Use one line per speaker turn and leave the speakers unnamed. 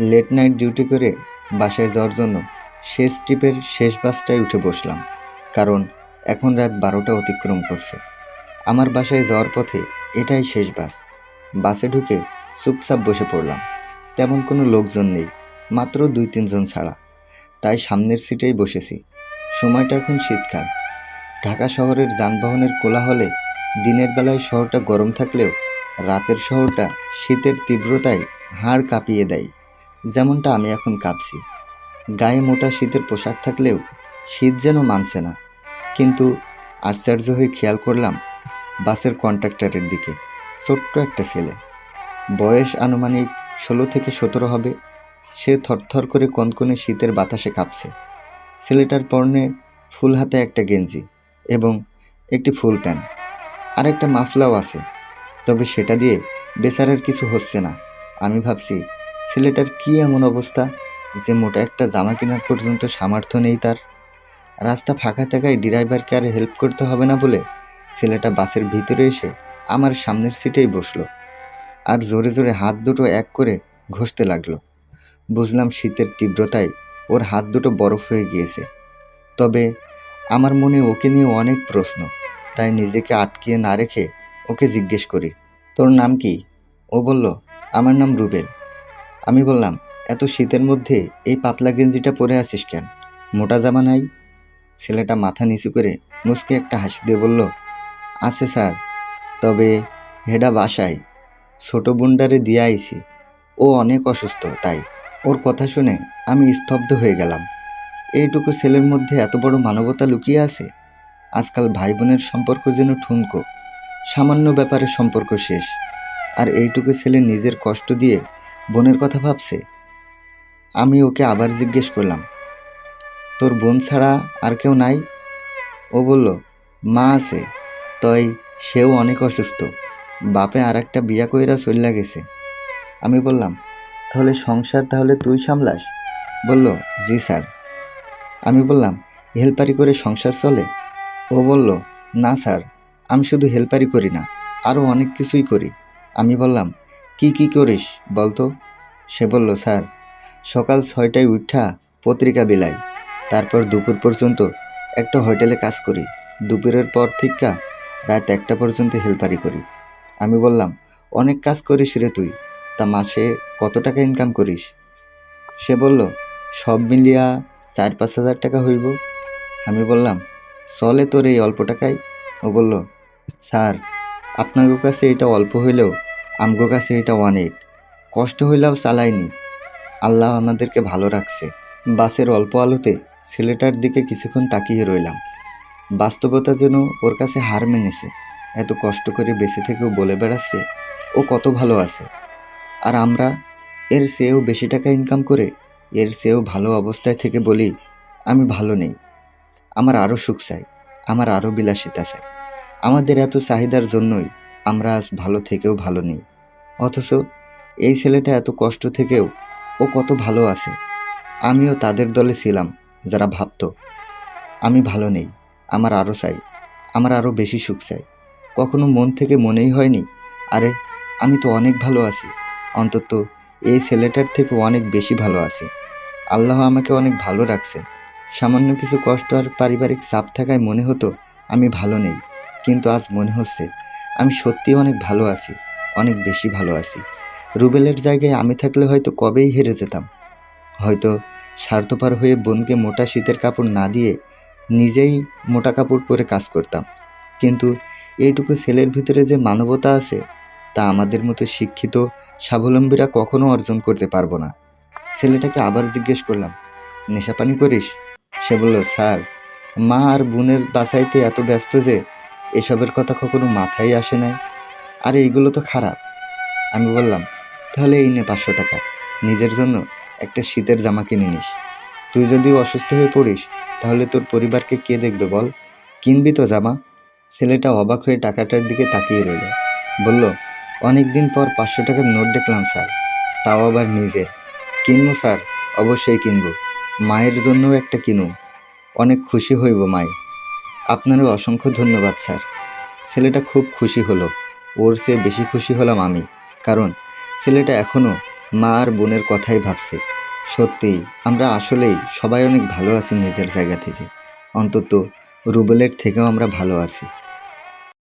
Late night duty করে বাসায় যাওয়ার জন্য শেষ ট্রিপের শেষ বাসটায় উঠে বসলাম, কারণ এখন রাত 12টা অতিক্রম করছে। আমার বাসায় যাওয়ার পথে এটাই শেষ বাস। বাসে ঢুকে চুপচাপ বসে পড়লাম। তেমন কোনো লোকজন নেই, মাত্র 2-3 জন ছাড়া। তাই সামনের সিটেই বসেছি। সময়টা এখন শীতকাল। ঢাকা শহরের যানবাহনের কোলাহলে দিনের বেলায় শহরটা গরম থাকলেও রাতের শহরটা শীতের তীব্রতায় হাড় কাঁপিয়ে দেয়, যেমনটা আমি এখন কাঁপছি। গায়ে মোটা শীতের পোশাক থাকলেও শীত যেন মানছে না। কিন্তু আশ্চর্য হয়ে খেয়াল করলাম বাসের কন্ডাক্টরের দিকে। ছোট্ট একটা ছেলে, বয়স আনুমানিক 16 থেকে 17 হবে। সে থরথর করে কনকনে শীতের বাতাসে কাঁপছে। ছেলেটার পরনে ফুল হাতে একটা গেঞ্জি এবং একটি ফুল প্যান্ট, আর একটা মাফলাও আছে। তবে সেটা দিয়ে বেচারার কিছু হচ্ছে না। আমি ভাবছি, ছেলেটার কি এমন অবস্থা যে মোটা একটা জামা কেনার পর্যন্ত সামর্থ্য নেই তার। রাস্তা ফাঁকা থাকায় ড্রাইভারকে আর হেল্প করতে হবে না বলে ছেলেটা বাসের ভিতরে এসে আমার সামনের সিটেই বসলো আর জোরে জোরে হাত দুটো এক করে ঘষতে লাগলো। বুঝলাম শীতের তীব্রতায় ওর হাত দুটো বরফ হয়ে গিয়েছে। তবে আমার মনে ওকে নিয়ে অনেক প্রশ্ন, তাই নিজেকে আটকিয়ে না রেখে ওকে জিজ্ঞেস করি, তোর নাম কি? ও বলল, আমার নাম রুবেল। আমি বললাম, এত শীতের মধ্যে এই পাতলা গেঞ্জিটা পরে আছিস কেন? মোটা জামা নাই? ছেলেটা মাথা নিচু করে মুচকে একটা হাসি দিয়ে বলল, আছে স্যার, তবে হেডা বাসায় ছোট বুন্ডারে দিয়ে আইছি। ও অনেক অসুস্থ, তাই। ওর কথা শুনে আমি স্তব্ধ হয়ে গেলাম। এইটুকু ছেলের মধ্যে এত বড় মানবতা লুকিয়ে আছে। আজকাল ভাই বোনের সম্পর্ক যেন ঠুনকো, সামান্য ব্যাপারে সম্পর্ক শেষ। আর এইটুকু ছেলে নিজের কষ্ট দিয়ে বোনের কথা ভাবছে। আমি ওকে আবার জিজ্ঞেস করলাম, তোর বোন ছাড়া আর কেউ নাই? ও বলল, মা আছে, তই সেও অনেক অসুস্থ। বাপে আর একটা বিয়া কইরা চইল্লা গেছে। আমি বললাম, তাহলে সংসার তাহলে তুই সামলাস? বলল, জি স্যার। আমি বললাম, হেল্পারি করে সংসার চলে? ও বলল, না স্যার, আমি শুধু হেল্পারি করি না, আরও অনেক কিছুই করি। আমি বললাম, কি কি করিস বলতো? সে বলল, স্যার, সকাল 6টায় উঠা পত্রিকা বিলাই, তারপর দুপুর পর্যন্ত একটা হোটেলে কাজ করি, দুপুরের পর থেকে রাত 1টা পর্যন্ত হেল্পারি করি। আমি বললাম, অনেক কাজ করিস রে তুই, তা মাসে কত টাকা ইনকাম করিস? সে বলল, সব মিলিয়া 4-5 হাজার টাকা হইব। আমি বললাম, চলে তোর এই অল্প টাকায়? ও বলল, স্যার, আপনার কাছে এটা অল্প হইলেও আমগো কাছে এটা অনেক। কষ্ট হইলেও চালাইনি, আল্লাহ আমাদেরকে ভালো রাখছে। বাসের অল্প আলোতে ছেলেটার দিকে কিছুক্ষণ তাকিয়ে রইলাম। বাস্তবতা যেন ওর কাছে হার মেনেছে। এত কষ্ট করে বেঁচে থেকেও বলে বেড়াচ্ছে ও কত ভালো আছে। আর আমরা এর চেয়েও বেশি টাকা ইনকাম করে এর চেয়েও ভালো অবস্থায় থেকে বলি আমি ভালো নেই, আমার আরও সুখ চাই, আমার আরও বিলাসিতা চাই। আমাদের এত চাহিদার জন্যই আমরা আজ ভালো থেকেও ভালো নেই। অথচ এই ছেলেটা এত কষ্ট থেকেও ও কত ভালো আছে। আমিও তাদের দলে ছিলাম যারা ভাবতো আমি ভালো নেই, আমার আরও চাই, আমার আরও বেশি সুখ চাই। কখনো মন থেকে মনেই হয়নি, আরে আমি তো অনেক ভালো আছি, অন্তত এই ছেলেটার থেকে অনেক বেশি ভালো আছি। আল্লাহ আমাকে অনেক ভালো রাখছে। সামান্য কিছু কষ্ট আর পারিবারিক চাপ থাকায় মনে হতো আমি ভালো নেই, কিন্তু আজ মনে হচ্ছে আমি সত্যি অনেক ভালো আছি, অনেক বেশি ভালো আছি। রুবেলের জায়গায় আমি থাকলে হয়তো কবেই হেরে যেতাম। হয়তো স্বার্থপর হয়ে বোনকে মোটা শীতের কাপড় না দিয়ে নিজেই মোটা কাপড় পরে কাজ করতাম। কিন্তু এইটুকু ছেলের ভিতরে যে মানবতা আছে তা আমাদের মতো শিক্ষিত স্বাবলম্বীরা কখনো অর্জন করতে পারবো না। ছেলেটাকে আবার জিজ্ঞেস করলাম, নেশাপানি করিস? সে বলল, স্যার, মা আর বোনের বাঁচাইতে এত ব্যস্ত যে এসবের কথা কখনো মাথায় আসে নাই। আর এইগুলো তো খারাপ। আমি বললাম, তাহলে এই নে 500 টাকা, নিজের জন্য একটা শীতের জামা কিনে নিস। তুই যদি অসুস্থ হয়ে পড়িস তাহলে তোর পরিবারকে কে দেখবে বল? কিনবি তো জামা? ছেলেটা অবাক হয়ে টাকাটার দিকে তাকিয়ে রইল। বলল, অনেক দিন পর 500 টাকার নোট দেখলাম স্যার, তাও আবার নিজের। কিনবো স্যার, অবশ্যই কিনবো। মায়ের জন্যও একটা কিনুন, অনেক খুশি হইব মাই। আপনারও অসংখ্য ধন্যবাদ স্যার। ছেলেটা খুব খুশি হলো। ওর চেয়ে বেশি খুশি হলাম আমি, কারণ ছেলেটা এখনও মা আর বোনের কথাই ভাবছে। সত্যিই আমরা আসলেই সবাই অনেক ভালো আছি নিজের জায়গা থেকে। অন্তত রুবেলের থেকেও আমরা ভালো আছি।